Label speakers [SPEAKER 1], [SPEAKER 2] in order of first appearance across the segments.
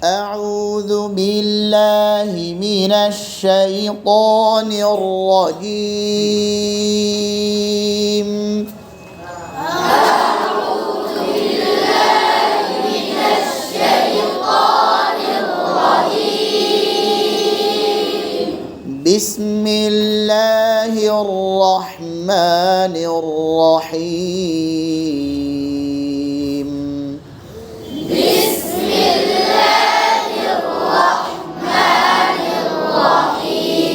[SPEAKER 1] أعوذ بالله من الشيطان الرجيم
[SPEAKER 2] أعوذ بالله من الشيطان الرجيم
[SPEAKER 1] بسم الله الرحمن الرحيم
[SPEAKER 2] بسم الله الرحمن الرحيم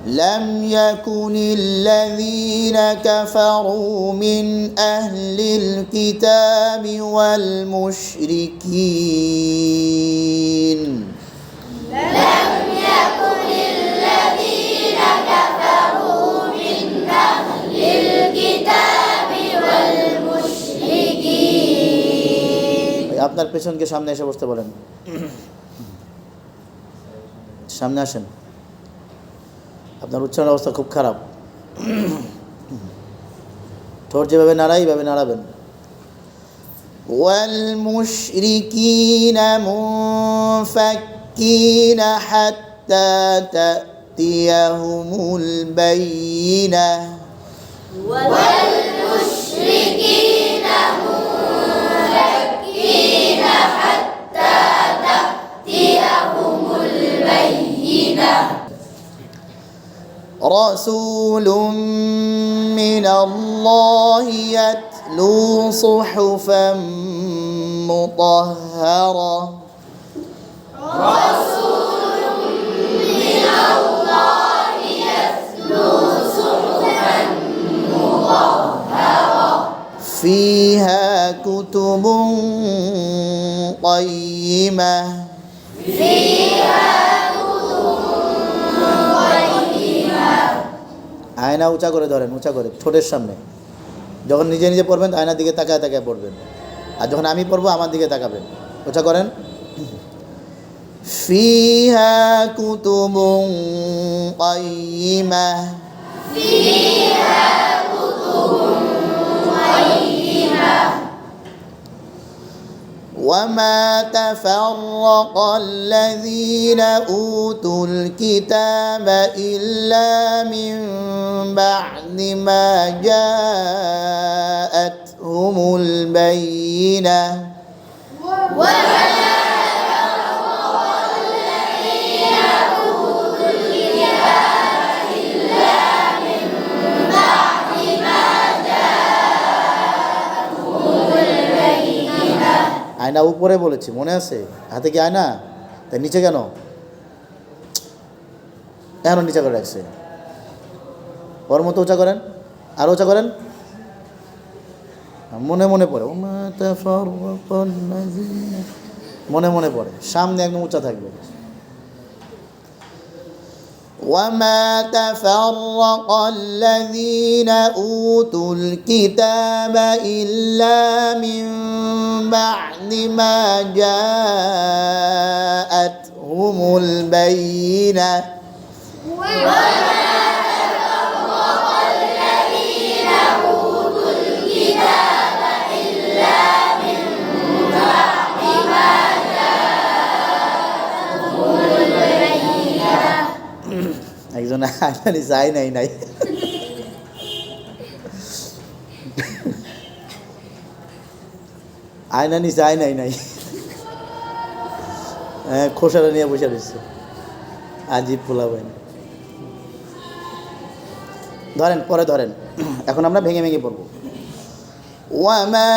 [SPEAKER 1] لم يكن الذين كفروا من أهل الكتاب والمشركين
[SPEAKER 2] لم يكن الذين كفروا من أهل الكتاب والمشركين
[SPEAKER 1] আপনার পেছনকে সামনে এসে বসতে বলেন সামনে আসেন আপনার উচ্চারণ অবস্থা খুব খারাপ ঠোঁট যেভাবে নাড়াই এইভাবে নাড়াবেন والمشركين منفكين حتى تأتيهم البينة
[SPEAKER 2] والمشركين منفكين حتى تأتيهم البينة
[SPEAKER 1] رسول من الله يتلو صحفا مطهرة
[SPEAKER 2] رسول من الله يتلو صحفا مطهرة
[SPEAKER 1] فيها كتب قيمة
[SPEAKER 2] فيها كتب قيمة
[SPEAKER 1] আয়না উঁচা করে ধরেন উঁচা করে ঠোঁটের সামনে যখন নিজে নিজে পড়বেন আয়নার দিকে তাকায় তাকায় পড়বেন আর যখন আমি পড়বো আমার দিকে তাকাবেন উঁচা করেন فيها كتب قيمة
[SPEAKER 2] فيها كتب قيمة
[SPEAKER 1] وما تفرق الذين أوتوا الكتاب إلا من بعد ما جاءتهم البينة
[SPEAKER 2] وما تفرق الذين أوتوا الكتاب إلا من بعد ما جاءتهم البينة
[SPEAKER 1] আয়না উপরে বলেছি মনে আছে হাতে কি আয়না তাই নিচে কেন এখনো নিচে করে রাখছে ওর মতো উঁচা করেন আর উঁচা করেন মনে মনে পড়ে মনে মনে পড়ে সামনে একদম উঁচা থাকবে وما تفرق الذين أوتوا الكتاب إلا من بعد ما جاءتهم البينة
[SPEAKER 2] وما تفرق الذين أوتوا الكتاب إلا من بعد ما جاءتهم البينة
[SPEAKER 1] একজন আয়না যায় নাই নাই আয়না নিচে আয়নাই নাই হ্যাঁ খোসারা নিয়ে বসে রয়েছে আজীব পোলাবেন ধরেন পরে ধরেন এখন আমরা ভেঙে ভেঙে পড়ব وما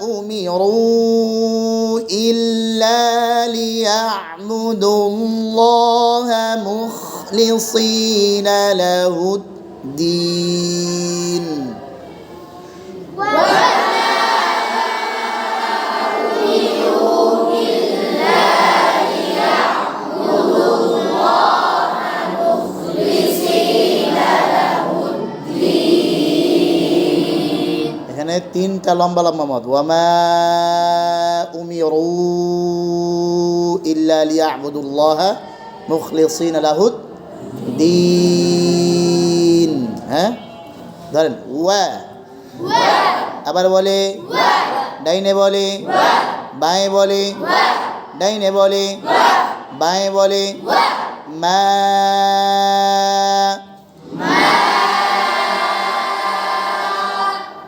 [SPEAKER 1] أمروا إلا ليعبدوا الله مخلصين له الدين এখানে তিনটা লম্বা লম্বা মত ওয়ামা উমিরু ইল্লা লিয়াবুদুল্লাহ মুখলিসিনা লাহুদ দ্বীন হ্যাঁ ধরেন ওয়া আবার বলে ডাইনে বলি বাঁয়ে বলি ডাইনে বলি বাঁয়ে বলি মা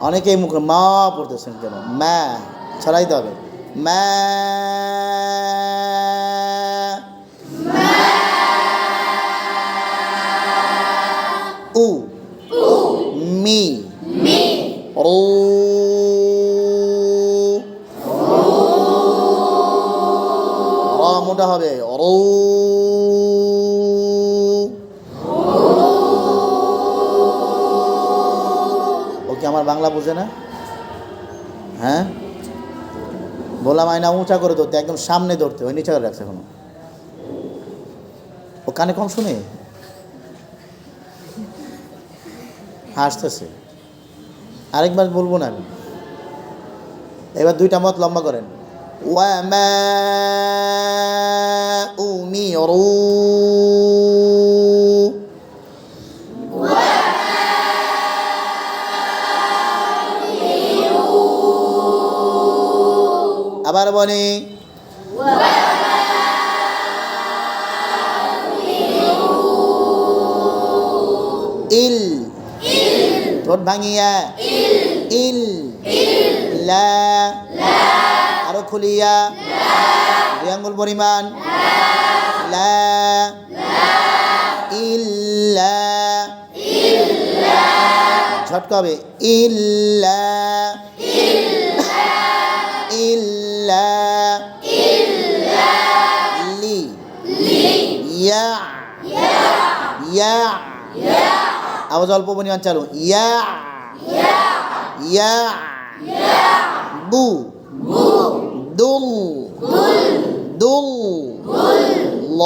[SPEAKER 1] অনেকেই মুখে মা পড়তেছেন কেন মা ছড়াইতে হবে মা উ মি রু র মোটা হবে রু ওকে আমার বাংলা বুঝে না হ্যাঁ বললাম আয়না উঁচা করে ধরতে একদম সামনে ধরতে ওই নিচে করে রাখছে এখনো ও কানে কম শুনে হাসতেছে আরেকবার বলবো না আমি এবার দুইটা মত লম্বা করেন ওয়ামা উমিরু আবার বলি ইল ঠোঁট ভাঙিয়া ইল লা আরো খুলিয়া দুই আঙ্গুল পরিমাণ লা ইল্লা ঝটকা হবে ইল্লা ইল্লা লি ইয়া ইয়া আওয়াজ অল্প পরিমাণ চালু ইয়া ইয়া বু দুল দুল ল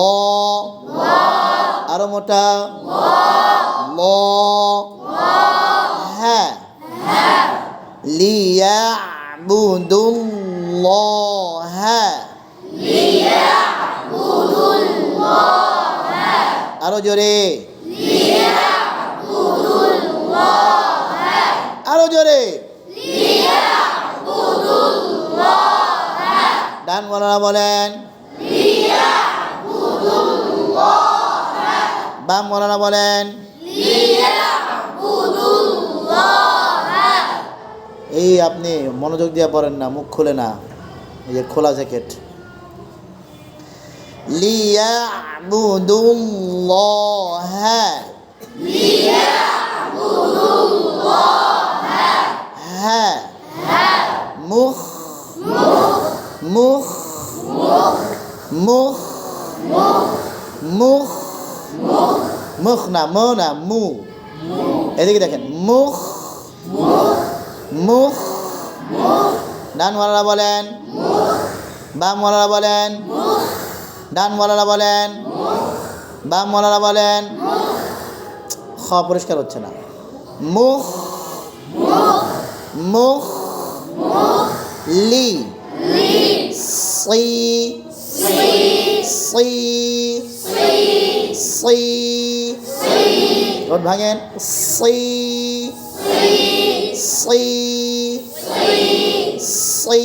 [SPEAKER 1] আরো মোটা ল হ্যাঁ লিয়া বুদুল্লাহ আরো জোরে আরো জোরে ডান মৌলানা বলেন বাম মৌলানা বলেন এই আপনি মনোযোগ দিয়ে পড়েন না মুখ খুলে না এই যে খোলা জ্যাকেট লিয়াবুদুল্লাহ হ্যাঁ মুখ মুখ মুখ মুখ মুখ না মো না মু এদিকে দেখেন মুখ মুখ ডান ওয়ালারা বলেন বাম ওয়ালারা বলেন ডান ওয়ালারা বলেন বাম ওয়ালারা বলেন খ পরিষ্কার হচ্ছে না মুখ মুখ লি সি সি সি ঠোঁট ভাঙেন সি সি সি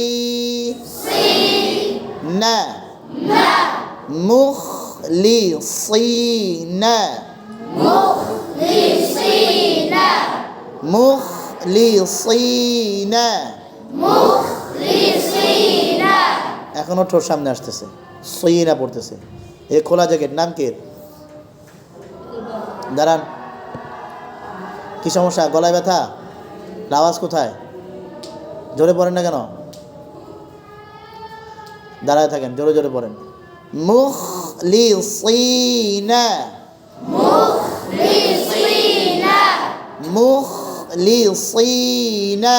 [SPEAKER 1] না মুখলিসিনা মুখলিসিনা এখনো ঠোঁট সামনে আসতেছে সইনা পড়তেছে এ খোলা জ্যাকেট নাম কে দাঁড়ান কি সমস্যা গলায় ব্যথা আওয়াজ কোথায় জোরে পড়েন না কেন দাঁড়ায় থাকেন জোরে জোরে পড়েন মুখলিসিনা মুখলিসিনা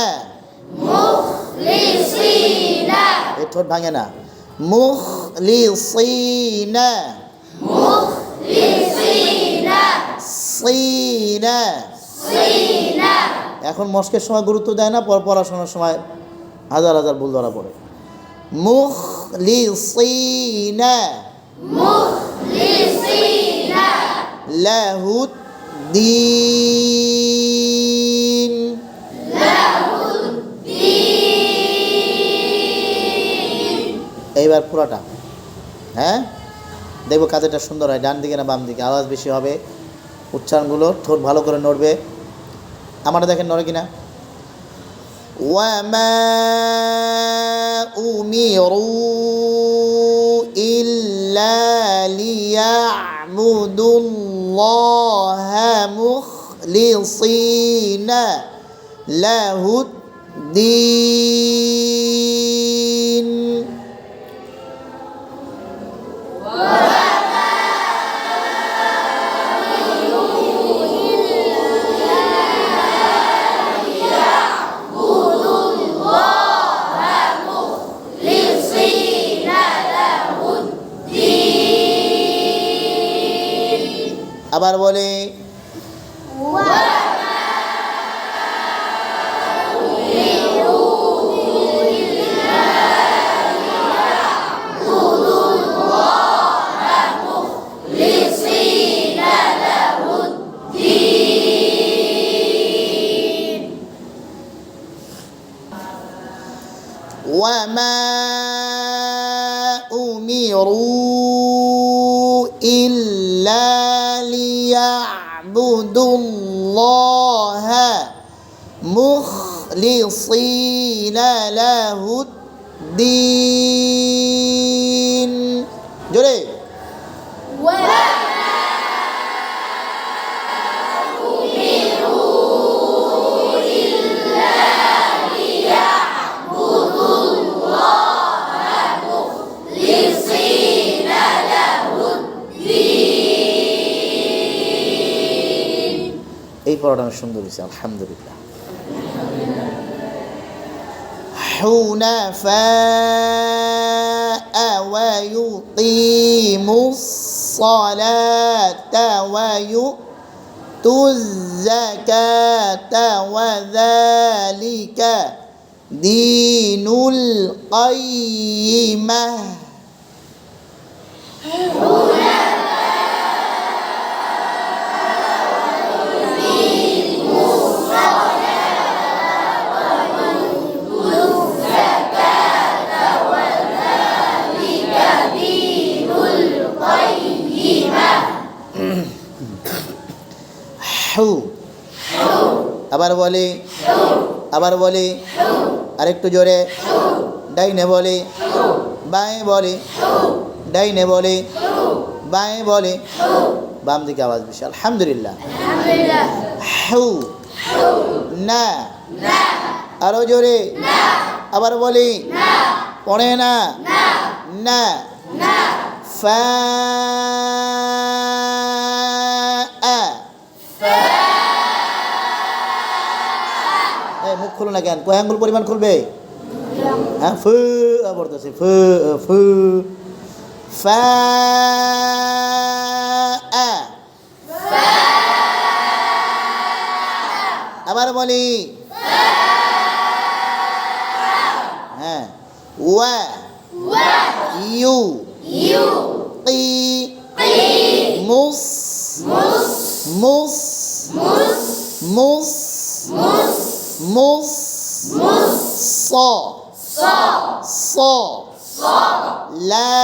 [SPEAKER 1] এই ঠোঁট ভাঙে না মুখলিসিনা সিনা এখন মস্কের সময় গুরুত্ব দেয় না পড়াশোনার সময় হাজার হাজার ভুল ধরা পড়ে মুখলিসিনা লাহুদ্দিন এইবার পুরোটা, হ্যাঁ দেখবো কাজেরটা সুন্দর হয়, ডান দিকে না বাম দিকে, আওয়াজ বেশি হবে, উচ্চারণগুলো ঠোঁট ভালো করে নড়বে। আমারটা দেখেন নড়ে কিনা। ওয়ামা উমিরু ইল্লা লিয়া'বুদুল্লাহা মুখলিসিনা লাহুদ্দীন। আবার বলে وما أمروا إلا ليعبدوا الله مخلصين له الدين جري এই পড়াটা অনেক সুন্দর হয়েছে আলহামদুলিল্লাহ। হুনাফা ওয়া ইউকিমুস সালাতা ওয়া ইউতুয যাকাতা ওয়া যালিকা দীনুল কাইয়্যিমাহ। আবার বলে আরেকটু জোরে, ডাইনে বলে বাঁয়ে বলে, ডাইনে বলে বাঁয়ে বলে, বাম দিকে আওয়াজ বেশি আলহামদুলিল্লাহ। হু না, আরো জোরে, আবার বলি পড়ে না, না ফা মুখ খুলো না কেন, কয় আঙ্গুল পরিমাণ খুলবে? হ্যাঁ ফু বলতেছে ফু ফু ফা আবার বলি হ্যাঁ ওয়া ইউ ই মুস মুস মুস মুস স স লা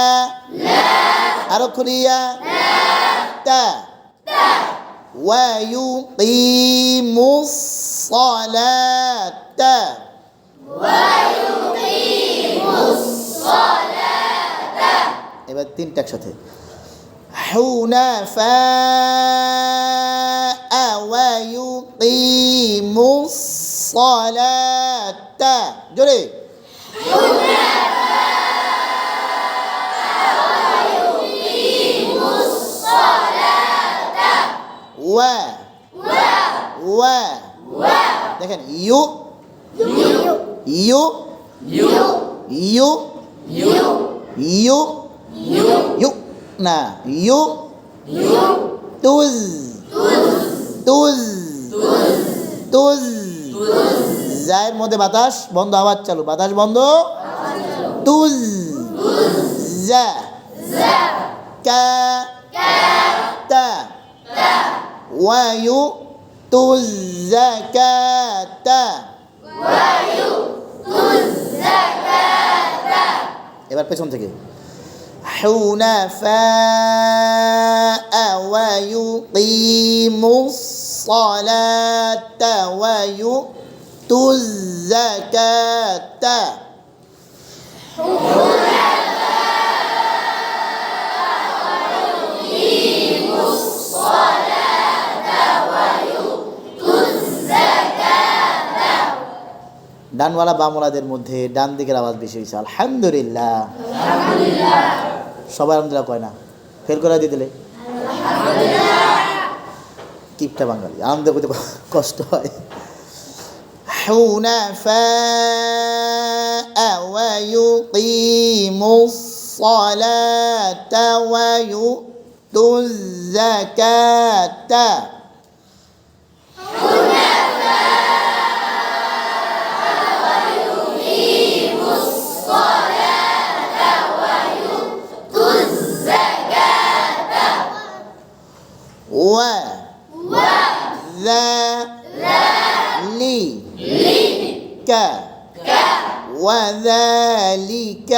[SPEAKER 1] আরো খুলিয়া তা ওয়া ইউকিমুস সালাতা এবার তিনটা একসাথে হুনাফা ওয়া ইউকিমুস সালাতা জোরে ওয়া ওয়া দেখেন ইউ ইউ ইউ ইউ ইউ না ইউ তুজ তুজ তুজ জায়ের মধ্যে বাতাস বন্ধ, আওয়াজ চালু, বাতাস বন্ধ, তুজ জা কা তা ওয়া ইউতুজ যাকাতা এবার পেছন থেকে হুনাফা ওয়া ইউকিমুস সালাতা ওয়া ইউতুজ যাকাতা ডানওয়ালা বামওয়ালাদের মধ্যে ডান দিকের আওয়াজ বেশি হয়েছে আলহামদুলিল্লাহ। সবাই আলহামদুলিল্লাহ কয় না, ফেল করে দিয়ে দিলে কিপটা বাঙালি, আনন্দ করতে কষ্ট হয়। হুনাফা ওয়া ইউকিমুস সালাতা ওয়া ইউতুজ যাকাতা وذلك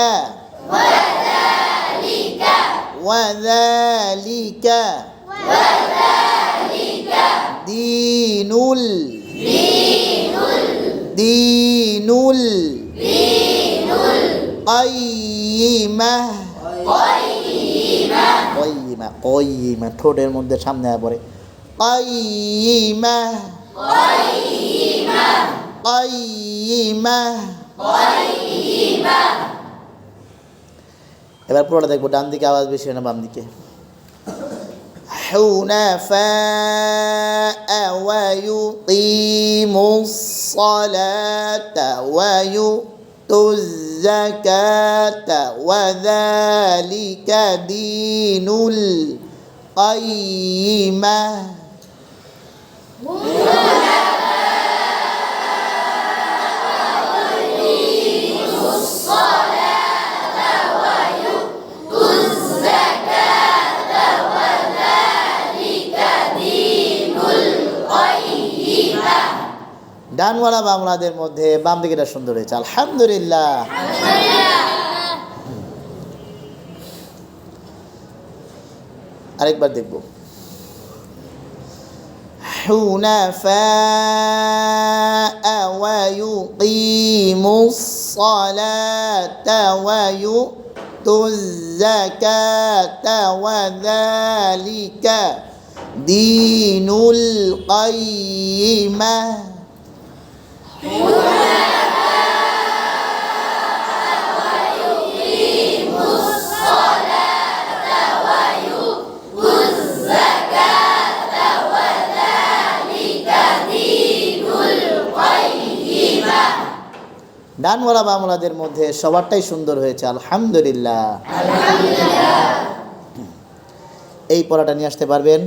[SPEAKER 1] وذلك دين القيمة قيمة ঠোঁটের মধ্যে সামনে পড়ে قيمة এবার পুরোটা দেখবো ডান দিকে আওয়াজ বেশি না বাম দিকে حنفاء ويقيموا الصلاة ويؤتوا الزكاة وذلك دين القيمة ডানওয়ালা বামওয়ালাদের মধ্যে বাম দিকেটা সুন্দর হয়েছে আলহামদুলিল্লাহ। আরেকবার দেখব حنفاء ويقيموا الصلاة ويؤتوا الزكاة وذلك دين القيمة ডানওয়ালা বামওয়ালাদের মধ্যে সবারটাই সুন্দর হয়েছে আলহামদুলিল্লাহ। এই পড়াটা নিয়ে আসতে পারবেন?